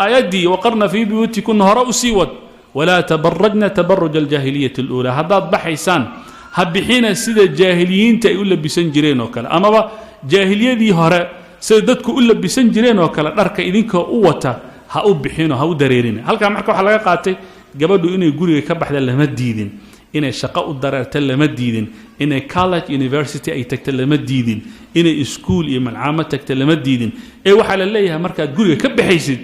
آياتي وقرنا في بيوتكن هراء سيود ولا تبرجنا تبرج الجاهلية الأولى هذا بحيسان هبحين سيد الجاهليين تقول بسنجرين وكلا أما جاهلية دي هراء سيدتك أقول بسنجرين وكلا أرك إذنك قوة هاو بحين هاو دريرين هل كان معكم حلقة قاتي قبلوا إنه يقولوا يكبح لما ديدين إنه شقاء الدرار تلما ديدين إنه كولج يونيفرسيتي أي تكتلما ديدين إنه إسكول يمن عامة تكتلما ديدين إيه وحال الله مركز قولوا يكبحيسين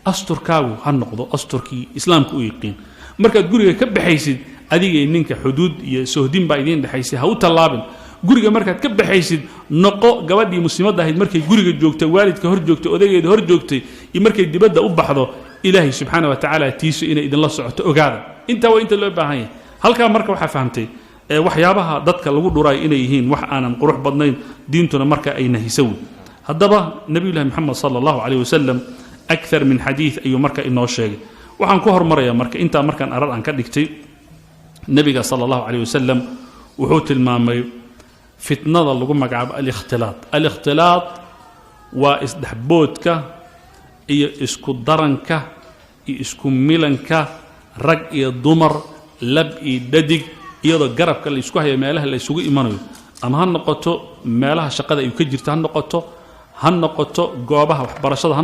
أستر كاو هالنقضة أستر كي إسلام كو يقين مركز قولوا يكبحيسين أديك إنك حدود يسهدين بايدين بحيسي هاو تلابن قولوا مركز كبحيسين نقو قوادي مسلمات ده مركز قولوا جوكتا والد كهر جوكتا أديك هر جوكتا يمركز دي بدأ أبحضه إلهي سبحانه وتعالى تيسو إنه إذن الله سعوته أقادا إنت وإنت اللي باهي هل كان مركب waxaa fahamtay waxyaabaha dadka lagu dhuray inay yihiin wax aanan qurux badnayn diintuna marka ay nahisaw hadaba nabiyullaahi maxamed sallallahu alayhi wasallam akthar min hadith ayu marka inoo sheegay waxaan ku hormaraya marka inta markan arar aan ka dhigtay nabiga sallallahu alayhi wasallam wuxuu tilmaamay fitnada lagu magacaabo al-ikhtilaat waa isdhaxboodka iyo isku daranka iyo isku milanka rag iyo dumar lab iyo dadig iyadoo garabka la isku hayo meelaha la isugu imanayo ama han noqoto meelaha shaqada ay ka jirto han noqoto goobaha waxbarashada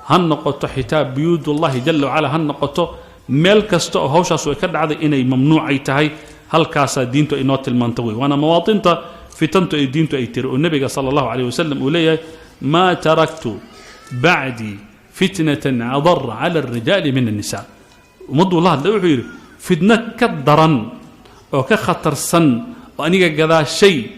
han noqoto xitaa biyuudullahi jalla wa ala han noqoto meel kasta oo hawshaas ay ka dhacday inay mamnuucay tahay halkaas diintu ay noo tilmaanto way wana mawaatinta fitantu ay diintu ay tiri oo nabiga sallallahu alayhi wasallam uu leeyahay ma taraktu ba'di fitnatan adarra ala ar-rijali min an-nisa ummadullah wuxuu yiri fitna ka daran oo ka khatarsan oo aniga gadaa shay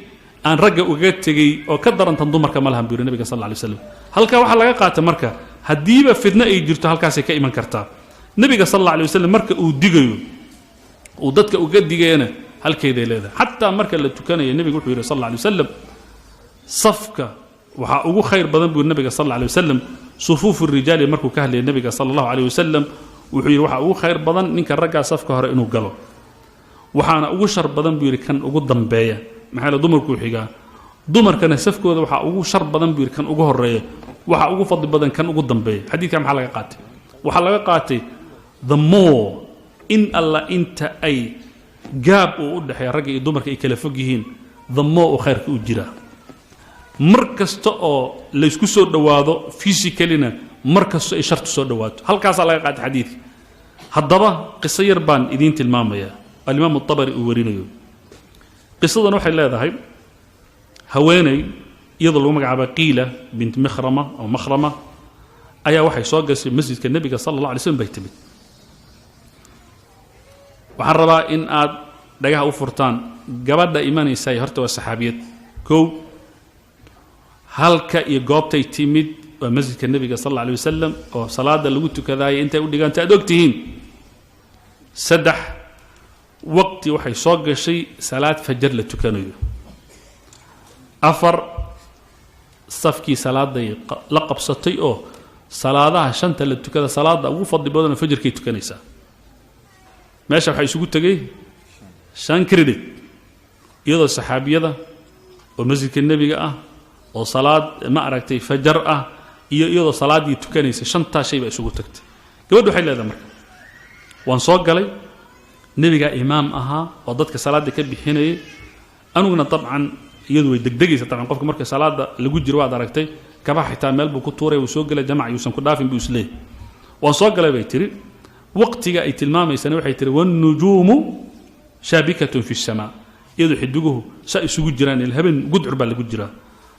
aan ragga uga tagay oo ka daran tan dumarka malahan buu nabiga sallallahu alayhi wasallam halka waxa laga qaatay marka hadiiba fitna ay jirto halkaas ay ka iman kartaa nabiga sallallahu alayhi wasallam marka uu digayo uu dadka uga digayna halkeeday leedahay hatta marka la tukanayo nabiga wuxuu yiri sallallahu alayhi wasallam safka waxa ugu khayr badan buu nabiga sallallahu alayhi wasallam sufufu ar-rijali markuu ka hadlay nabiga sallallahu alayhi wasallam wuxuu yiri waxa ugu khayr badan ninka ragga safka hore inuu galo waxaana ugu shar badan buu yiri kan ugu dambeeya maxaa la dumarku xigaa dumarkana safkooda waxa ugu shar badan buu yiri kan ugu horeeya waxa ugu fadli badan kan ugu dambeeya xadiidka maxaa laga qaatay waxa laga qaatay the more in alla inta ay gaab u dhaxay ragga iyo dumarka ay kala fog yihiin the more khayrka u jira markasta oo la isku soo dhawaado physically-na markasta ay shartu soo dhawaato halkaas laga qaatay xadiidka hadaba qiso yar baan idin tilmaamaya al-imam at-tabari uu warinayo qisadan waxay leedahay haweenay iyadoo lagu magacaabo qiila bint makhrama ayaa waxay soo gashay masjidka nabiga sallallahu alayhi wasallam bay timid waxaan rabaa in aad dhagaha u furtaan gabadha imanaysa horta waa saxaabiyad koow halka iyo goobtay timid waa masjidka nabiga sallallahu alayhi wasallam oo salaada lagu tukadaay intay u dhiganta aad ogtihiin saddex waqti waxay soo gashay salaad fajr la tukanayo afar safkii salaaday la qabsatay oo salaadaha shanta la tukada salaada ugu fadli badan fajrkii tukanaysa meesha waxay isugu tagay shan credit iyadoo saxaabiyada oo masjidka nabiga ah oo salaad ma aragtay fajr ah iyo iyadoo salaadii tukanaysa shanta shay ba isugu tagtay gabadhu waxay leedahay marka waan soo galay nabiga imaam aha oo dadka salaada ka bixinayay anuguna tabcan iyadu way degdegaysa tabcan qofka marka salaada lagu jiro waad aragtay kaba xitaa meel buu ku tuuray uu soo galay jamac yuusan ku dhaafin buu isleey waan soo galay bay tiri waqtiga ay tilmaamaysan waxay tiri wan nujumu shabikatun fi as-samaa iyadu xidiguhu sa isugu jiraan habeen gudcur baa lagu jiraa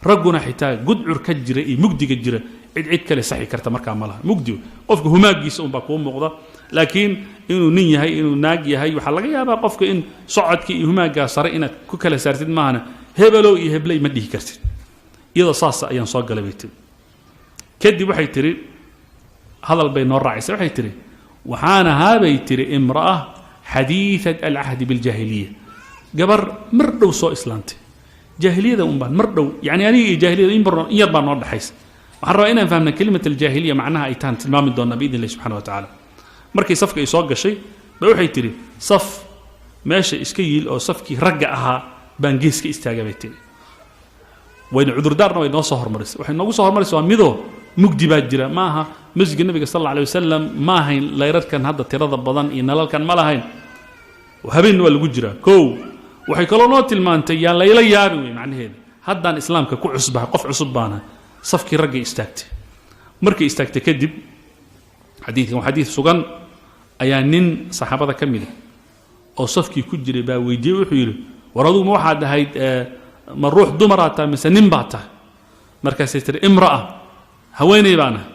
raguna xitaa gudcur ka jira iyo mugdiga jira cid kale saxi karta marka malaha mugdi qofka humaagiisa un baa ku muuqda laakiin inuu nin yahay inuu naag yahay waxa laga yaabaa qofka in socodkii iyo humaaga sare inaad ku kala saartid maahana hebelo iyo heblay ma dhihi kartid iyada saas ayaan soo galay bay tiri kadib waxay tiri hadal bay noo raacisay waxay tiri waxaana haabay tiri imra'a xadiithat al-ahd bil-jahiliyya gabar mar dhow soo islaantay jahiliyada un baan mar dhow yani aniga jahiliyada in yar baan noo dhaxaysa waxaan rabaa inaan fahamno kelimada al-jahiliyya macnaha ay tahan tilmaami doona bi idin subhanahu wa ta'ala markii safka ay soo gashay bay waxay tiri saf meesha iska yiil oo safkii ragga ahaa baan geeska istaagay bay tiri wayna cudurdaarna way noo soo hormarisay waxay noogu soo hormarisay waa midoo mugdi baa jira maaha masjidka nabiga sallallahu alayhi wasallam ma ahayn layrarkan hadda tirada badan iyo nalalkan ma lahayn habeen waa lagu jira koow waxay kaloo noo tilmaantay yaa layla yaabin way macnaheedu haddaan islaamka ku cusbahay qof cusub baana safkii ragga istaagtay markay istaagtay kadib xadiidkan waa xadiid sugan ayaa nin saxaabada ka mid ah oo safkii ku jiray baa weydiiyey wuxuu yidhi war adugu ma waxaad ahayd ma ruux dumaraa tahay mise nin baa tahay markaasay tiri imra'a haweeney baan ahay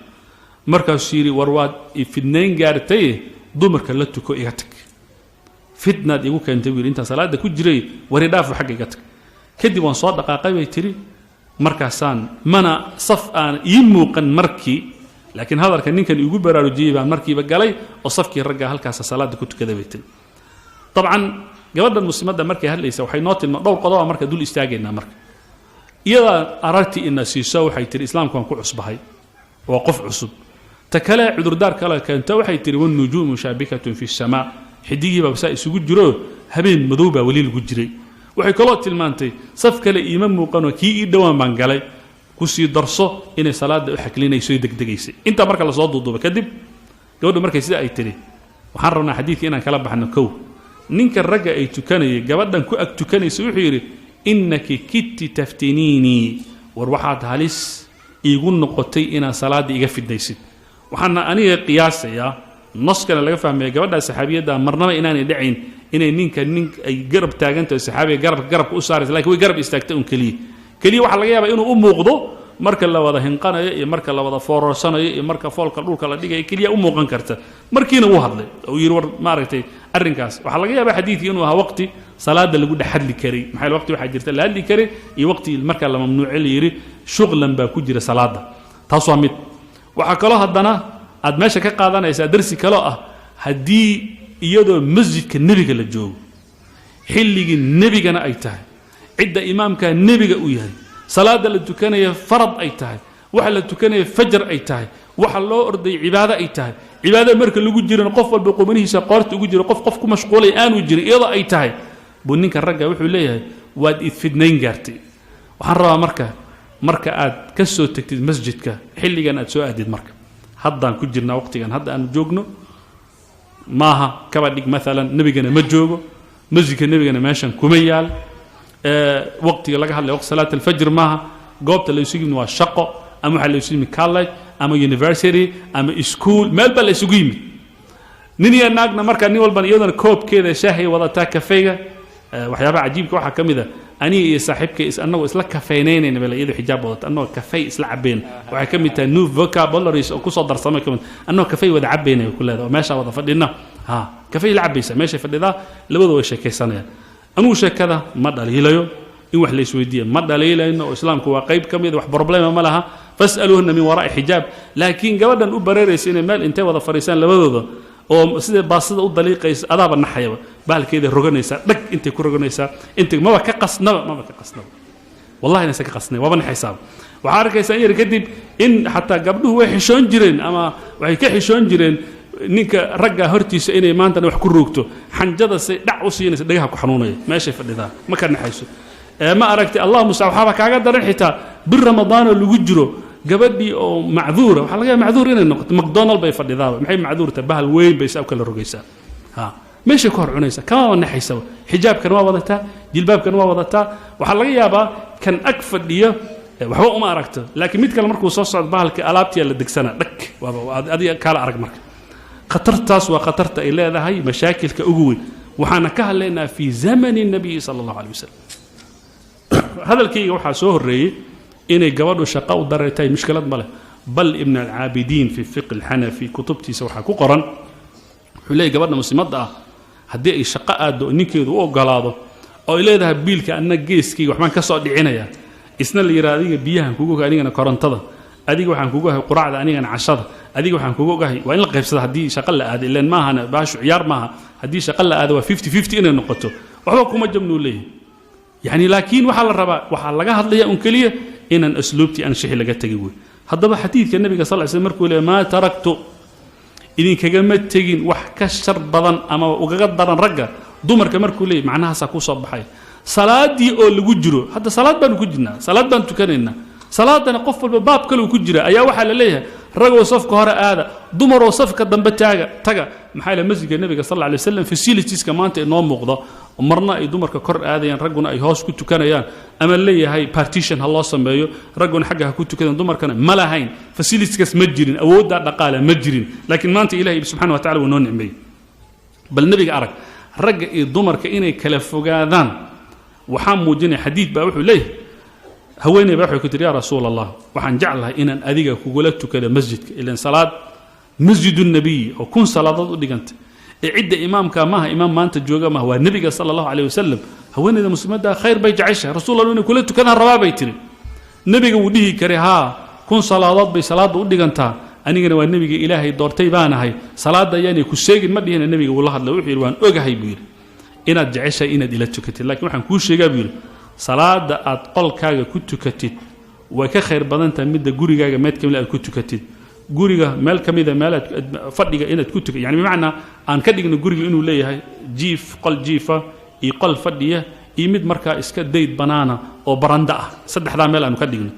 markaasuu yidhi war waad fidnayn gaartay dumarka la tuko iga tag fitnaad igu keentay buu yidhi intaan salaada ku jiray wari dhaafu xagga iga tag kadib waan soo dhaqaaqay bay tiri markaasaan mana saf aan ii muuqan markii laakiin hadalka ninkan igu baraarujiyey baan markiiba galay oo safkii ragga halkaas salaada ku tukaday bay tiri طبعا gabadhan muslimadda markay hadlaysa waxay noo tilmaa dhowr qodob marka dul istaagayna marka iyada aragti ina siiso waxay tiri islaamku waan ku cusbahay waa qof cusub ta kale cudurdaar kale keenta waxay tiri wan nujumu shabikatun fi samaa xidigii baa saa isugu jiro habeen madow baa wali lagu jiray waxay kaloo tilmaantay saf kale iima muuqano kii ii dhawaan baan galay ku sii darso inay salaada u xaklinayso degdegaysay inta marka la soo duuduba kadib gabadhu markay sida ay tiri waxaan rabnaa xadiidka inaan kala baxno kow ninka ragga ay tukanayay gabadhan ku ag tukanaysa wuxuu yidhi innaki kitti taftiniinii war waxaad halis iigu noqotay inaad salaadda iga fidnaysid waxaana aniga qiyaasayaa naskana laga fahmaya gabadhaa saxaabiyadda marnaba inaanay dhacayn inay nin ay garab taagantahay saxaabiga garabka u saaraysa lakin way garab istaagtay un keliya waxaa laga yaabaa inuu u muuqdo marka la wada hinqanayo iyo marka la wada foororsanayo iyo marka foolka dhulka la dhigayo keliya u muuqan karta markiina wuu hadlay oo yidhi war maaragtay arrinkaas waxaa laga yaabaa xadiidkii inuu ahaa waqti salaada lagu dhex hadli karay maxaa waqti waxaa jirta la hadli karay iyo waqti marka la mamnuuce la yidhi shuqlan baa ku jira salaada taas waa mid waxaa kaloo haddana aad meesha ka qaadanaysaa darsi kaloo ah haddii iyadoo masjidka nebiga la joogo xilligii nebigana ay tahay cidda imaamka nebiga u yahay salaada la tukanaya farad ay tahay waxa la tukanaya fajr ay tahay waxa loo orday cibaado ay tahay cibaado marka lagu jirana qof walba qomanihiisa qoorta ugu jiro qof ku mashquulay aanu jirin iyadoo ay tahay buu ninka ragga wuxuu leeyahay waad ifidnayn gaartay waxaan rabaa marka aad ka soo tagtid masjidka xilligan aad soo aadid marka haddaan ku jirnaa waqtigan hadda aanu joogno maaha kaba dhig maalan nebigana ma joogo masjidka nebigana meeshan kuma yaal waqtiga laga hadlay waqti salaat alfajr maaha goobta la isugu yimid waa shaqo ama waxaa la isugu yimid college ama university ama school meel baa la isugu yimid nin iyo naagna markaa nin walban iyadana koobkeeda shaahay wadataa kafeyga waxyaabaha cajiibka waxaa ka mid a aniga iyo saaxiibkay annagoo isla kafeynaynayna bal iyadoo xijaab wadata annagoo kafey isla cabayna waxay ka mid tahay new vocabularies oo kusoo darsamay ka mid annagoo kafey wada cabaynaya ku leedahay oo meeshaa wada fadhina kafey la cabaysa meeshay fadhidaa labadoo way sheekaysanayaan anugu sheekada ma dhaliilayo in wax la isweydiiyo ma dhaliilayno oo islaamku waa qayb ka mid wax problema ma laha fas'aluhunna min waraa'i xijaab laakiin gabadhan u bareeraysa inay meel intay wada fadhiisaan labadooda oo sida baasida u daliiqaysa adaaba naxayaba baalkeeda roganaysaa dhag intay ku roganaysaa intay maba ka qasnaba wallahi inaysan ka qasnay waaba naxaysaaba waxaa arkaysaa in yar kadib in xataa gabdhuhu way xishoon jireen ama waxay ka xishoon jireen ninka ragga hortiisa inay maantana wax ku roogto xanjada say dhac u siinaysa dhagaha ku xanuunaya meeshay fadhidaa ma ka naxayso ma aragtay allah musa waxaaba kaaga daran xitaa bir ramadaanoo lagu jiro gabadhii oo macduura waxaa laga yaaba macduur inay noqoto macdonald bay fadhidaaba maxay macduurta bahal weyn bay saa u kala rogaysaa meeshay ku hor cunaysaa kamaba naxaysaba xijaabkana waa wadataa jilbaabkana waa wadataa waxaa laga yaabaa kan ag fadhiyo waxba uma aragto laakiin mid kale markuu soo socdo bahalka alaabtiyaa la degsana dhag adiga kaala arag marka khatartaas waa khatarta ay leedahay mashaakilka ugu weyn waxaana ka hadlaynaa fii zamani nabiyi sala allahu alay wasalam hadalkayga waxaa soo horreeyey inay gabadhu shaqo u dareetahay mushkilad ma leh bal ibn alcaabidiin fi fiqi alxanafi kutubtiisa waxaa ku qoran wuxuu leeyahy gabadha muslimadda ah haddii ay shaqo aaddo ninkeedu u ogolaado oo ay leedahay biilka anna geeskayga waxbaan ka soo dhicinayaa isna la yidhaha adiga biyahan kugu ogahay anigana korontada adiga waxaan kugu ogahay quraacda anigana cashada adiga waxaan kugu ogahay waa in la qaybsada haddii shaqo la aado ilaan maahana baashu ciyaar maaha haddii shaqo la aado waa 50-50 inay noqoto waxba kuma jabnuu leeyahay yani laakiin waxaa la rabaa waxaa laga hadlaya un keliya inaan asluubtii aan shixi laga tegi wey haddaba xadiidka nabiga sal ly slm markuu leeyahy maa taraktu idinkagama tegin wax ka shar badan ama ugaga daran ragga dumarka markuu leeyahy macnahaasaa kuu soo baxay salaadii oo lagu jiro hadda salaad baanu ku jirnaa salaad baan tukanaynaa salaadana qof walba baab kale uu ku jira ayaa waxa la leeyahay ragoo safka hore aada dumaroo safka dambe taga maxay la masjidka nabiga sallallahu alayhi wasallam facilitieska maanta inoo muuqdo marna ay dumarka kor aadayaan raguna ay hoos ku tukanayaan ama leeyahay partition ha loo sameeyo raguna xagga ha ku tukadaan dumarkana ma lahayn facilitieskaas ma jirin awoodda dhaqaale ma jirin laakiin maanta ilaahay subhanahu wa ta'ala wuu noo nicmeeyay bal nabiga arag ragga iyo dumarka inay kala fogaadaan waxa muujinay xadiid baa wuxuu leeyahay haweeney baa wuxuu ku tiri yaa rasuulallah waxaan jeclahay inaan adiga kugula tukado masjidka ilaan salaad masjidun nabiy oo kun salaadad u dhiganta عدة إمام كامها إمام ما أنت جوجا ما هو النبي صلى الله عليه وسلم هو إن المسلمين ده خير بيج عيشة رسول الله كلته كان الرباب يتري النبي وديه كرها كون صلاة بصلاة ودي جنتها أنا جنا والنبي إلهي دورتي بانا هاي صلاة يعني كشيء ما دي النبي والله هذا وحي الوان أجا بير إن الجعشة إن دلتك كتير لكن وحن كل شيء بير صلاة أطل كاجا كنت كتير وكخير بدن تمد جوري كاجا مات كمل كنت كتير guriga meel kamida meel fadhiga inaad ku tukan yani macna aan ka dhigno guriga inuu leeyahay jiif qol jiifa iyo qol fadhiya iyo mid marka iska dayd banaana oo baranda ah saddexda meel aan ka dhigno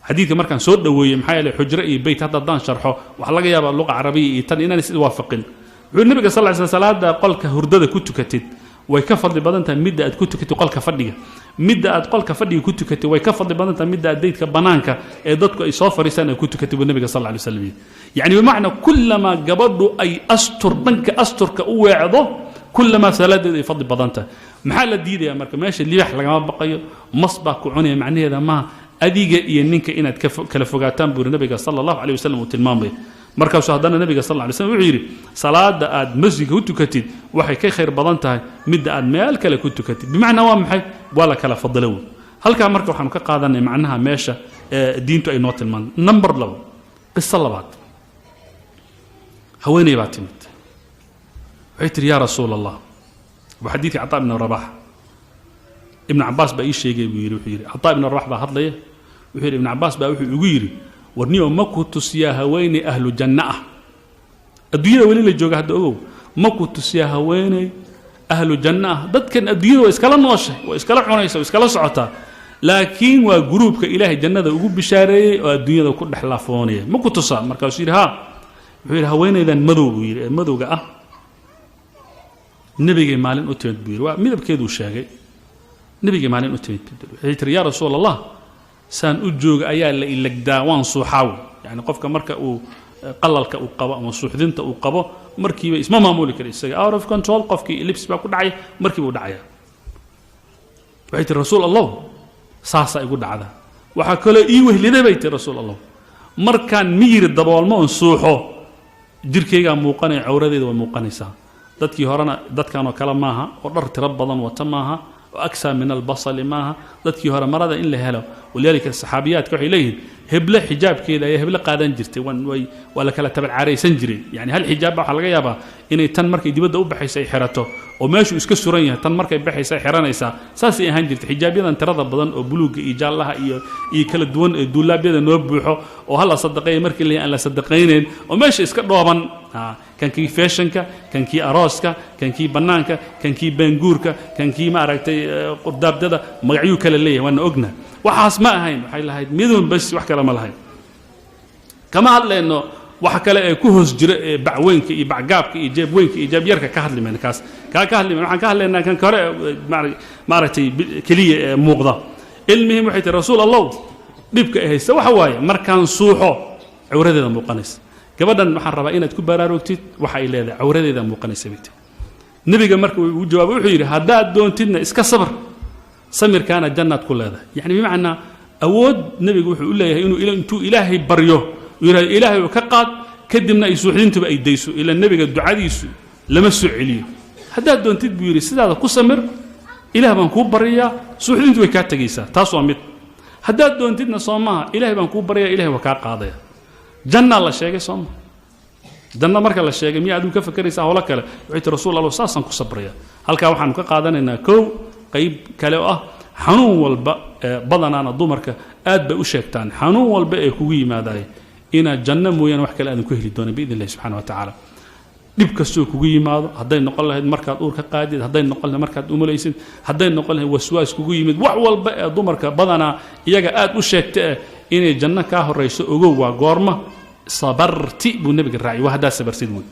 xadiidka markaan soo dhaweeyay maxay ilaa xujra iyo bayt hadda daan sharxo waxa laga yaabaa luqad carabiga iyo tan inaan is waafaqin wuxuu nabiga sallallahu alayhi wasallam salaada qolka hurdada ku tukatid way ka fadli badan tahay midda aad ku tukatid qolka fadhiga midda aad qolka fadhiga ku tukatid way ka fadli badan tahay midda aad daydka banaanka ee dadku ay soo fariistaan ay ku tukatid nabiga sallallahu alayhi wasallam yani bimaana kullama gabadhu ay astur dhanka asturka u weecdo kullama salaadada ay fadli badan tahay maxaa la diidaya marka meesha libax lagama baqayo masbaa ku cunaya macnaheeda ma adiga iyo ninka inaad kala fogaataan buu nabiga sallallahu alayhi wasallam uu tilmaamay markaas haddana nabiga sallallahu alayhi wasallam wuxuu yiri salaada aad masjidka ku tukatid waxay ka khayr badan tahay mid aad meel kale ku tukatid bimaana waa maxay wala kala fadlo halka marka waxaan ka qaadanay macnaha meesha diintu ay noo tilmaan number 2 qissa labaad haweeney baa timid waxay tiri yaa rasuulallah wa xadiith Ataa ibn Rabah ibn Abbas baa ii sheegay buu yiri Ataa ibn Rabah baa hadlaya wuxuu yiri ibn Abbas baa wuxuu ugu yiri warniyo ma ku tusiyaa haweeney ahlu janna ah adduunyada wali la jooga hadda ogow ma ku tusiyaa haweeney ahlu janna ah dadkan adduunyada way iskala nooshay way iskala cunaysaa way iskala socotaa laakiin waa gruubka ilaahay jannada ugu bishaareeyay oo adduunyada ku dhaxlaafoonaya ma ku tusaa markaas yiri ha wuxuu yiri haweeneydan madow buu yiri madowga ah nabiga maalin u timid buu yiri waa midabkeedu sheegay nabiga maalin u timid wuxuu yiri yaa rasuulallah سان أجوج أيال الإلقداوان صحاو يعني قفك مركا قللك وقبا وصحدنت وقبا مركي اسمه معمول كده out of control قفك لبس بقى كل عيا مركي ودعيا بيت الرسول الله ساسا يقول هذا وحكلا إيوه لنا بيت الرسول الله مركان مير الدبوال ما نصوحه جركيجا موقنع عورده وموقنسا دتكي هرنا دت كانوا كلام معها ورت ربضا وتماها وأكثر من البصل معها ذاتك هرا مرضى إلا هلا ولذلك الصحابيات كحي إليه هبله حجاب كذا هبله قادن جرتي ولا كلا تبع عريس جري يعني هل حجاب حلقة يابا إن تنمرك يدي بدأ بحيس حرته وماشي إسك سوريا تنمرك بحيس حرنا يسا ساسي هنجرت حجاب يدا ترضى بدن وبلوج إيجال لها كل دون الدولاب يدا نوبحه وهلا صدقين مرك اللي أنا صدقين وماشي إسك ضابن كان كي فاشنك كان كي أراسك كان كي بنانك كان كي بنجورك كان كي ما رأيتي قدام ده مغيوك لليه وأنا أجنه وحاس ما هين حيل هاي ميدون بس وحكي لما لهاي كما هذا إنه وحكي له كهوس بعوينك بعجابك إيجاب وينك إيجاب يرك كهل من كاس كهل من عن كهل إنه كان كره معرتي كلية مغضى المهم وحيت الرسول الله بيبقى هي سوا حواي مركان صوحه عورده مقنس كبدن محربة إن تكون براروكتي وحي له عورده مقنس بيت نبي جمرك وجواب وحير هذا دون تنا إسك صبر سمر كان الجنة كل هذا يعني بمعنى أود نبي يقول له إنه أنتو إلهي بريه وإلى إلهي وكقاد كدمنا يسوحين تبقى يديسو إلى النبي الدعاء يسوع لما سعليه هذا دون تدبير هذا قسمر إله بنكوب بريه سوحين تبقى كاتجيسا تصومت هذا دون تدنا صومها إله بنكوب بريه إله وكقاضيه جنة الله شيء صوم جنة مرك الله شيء مية عدو كيف كريسة ولا كلا وعيت رسول الله صاصا كصبريه هل كان كقادنا إن كو قيب كلا حنون والبا بدنا أنا ضمرك أد بأشيكتان حنون والبا كوي ما داي إن الجنة مويان وحكي لأن كهلي الدنيا بإذن الله سبحانه وتعالى نبكى السوق كوي ما هدين نقول له المركز أورك قادد هدين نقول له مركز أموليسين هدين نقول له وسواس كوي مد والبا ضمرك بدنا يجا أد أشيكت إني جنة كاهر رئيس أجوا وقارمة صبرتي بالنبي الرعي وهذا صبر سيدوي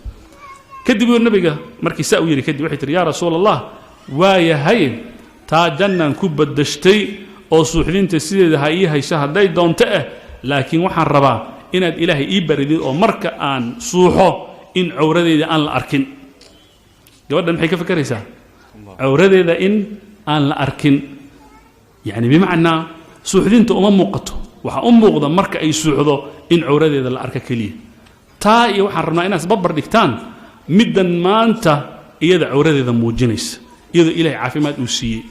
كدبوا النبي مركي سأوي لي كدب وحيت يا رسول الله ويا هين تا جنة كوب الدشتي أو سوحدين تسيد هاي شهر داي دون تأه لكن وحن ربا إن الإلهي إبردي أو مركا أن سوحه إن عوردي أن الأركن جودا محي كيف كريسا عوردي إن أن الأركن يعني بمعنى سوحدين تأمم موقته وحأم موقضا مركا أي سوحده إن عوردي الأركا كليه تا يوحن ربنا إناس ببر ديكتان مدن ما أنت إذا عوردي ذا موجنيس إذا إلهي عافيمات أوسيي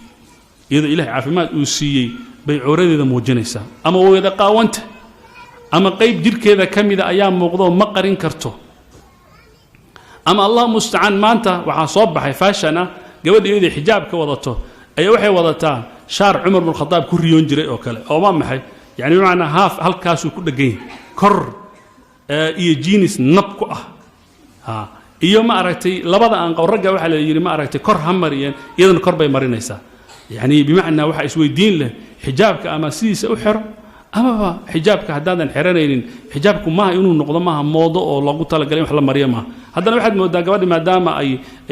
إذا إلهي عافيمات أوسيي بي عوردي ذا موجنيسا أما هو إذا قاونت أما قيب جير كذا كم إذا أيام موقضا مقرين كرتو أما الله مستعان ما أنت وحصوب حيفاشنا قبل يدي حجاب كوضته أي وحي وضتها شار عمر بن الخطاب كوريون جري أو كلا أو ما محي يعني معنى هاف هل كاسو كل جين كر يجينس نبكه ها iyo ma aragtay labada aan qowraga waxa la yiri ma aragtay kor hamariyeen iyadan kor bay marinaysa yani bimaana waxa isweydiin leh xijaabka ama sidiisa u xiro ama xijaabka hadaadan xiranaynin xijaabku ma inuu noqdo ma moodo oo lagu tala galay wax la mariyo ma hadana waxaad moodaa gabadhi maadaama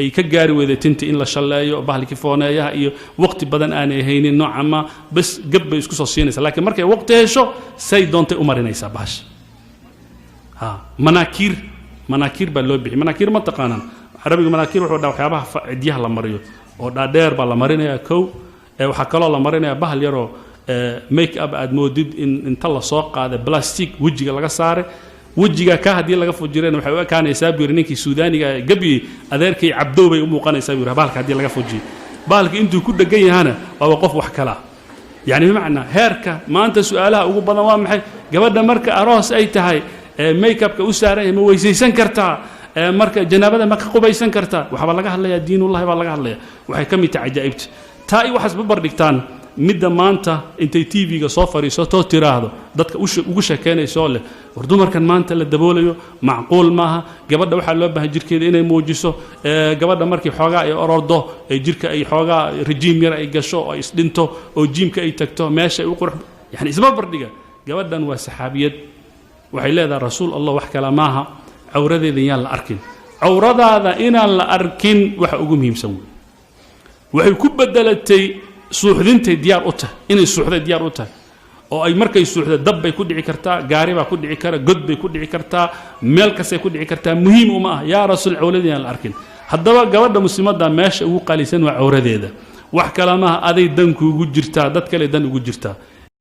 ay ka gaari weedatinta in la shaleeyo bahalki fooneeyaha iyo waqti badan aan haynin nooca ma bas gabba isku soo siinaysa laakiin markay waqti hesho say doontay u marinaysa bash ha مناكير باللوبي مناكير ما تقانن عربي مناكير وحده وحيابها عديها لمريو او دادير با لمرينيا كو waxa kala la marinaya bahal yaro make up aad moodid in tala soo qaada plastic wajiga laga saare wajiga ka hadii laga fujireen waxa uu kaanaysaa biirninkii Suudaaniga gabi adeerkay Cabdo bay u muuqanaysaa biir bahalka hadii laga fujiyo bahalka intuu ku dhagan yahana waa qof wax kala yani macna heerka maanta su'aalaha ugu badan waa maxay gabadha marka aroos ay tahay make up ka u saaray ma weysaysan kartaa marka janaabada ma ka qubaysan kartaa waxa laga hadlayaa diinullaahi baa laga hadlayaa waxay kamid tahay ajaa'ibta taa ay waxas babar dhigtaan midda maanta intay TV-ga soo fariisato tiraahdo dadka ugu sheekeynayso leh war dumarkan maanta la daboolayo macquul maaha gabadha waxa loo baahan jirkeeda inay muujiso gabadha markii xoogaa ay orordo ay jirka ay xoogaa regime yar ay gasho oo isdhinto oo jimka ay tagto meesha ay u qurux yani isbabar dhiga gabadhan waa saxaabiyad waxay leedahay rasuul Allah wax kala maaha awradeeda yaan la arkin awradaada inaan la arkin waxa ugu muhiimsan waxay ku bedelatay suuxdintay diyaar u tahay inay suuxday diyaar u tahay oo ay markay suuxda dab bay ku dhici kartaa gaari baa ku dhici kara god bay ku dhici kartaa meel kasta ku dhici kartaa muhiim uma ah yaa rasuul awladeeda yaan la arkin haddaba gabadha muslimada meesha ugu qalisan waa awradeeda wax kala maaha aday dan kuugu jirtaa dad kale dan ugu jirtaa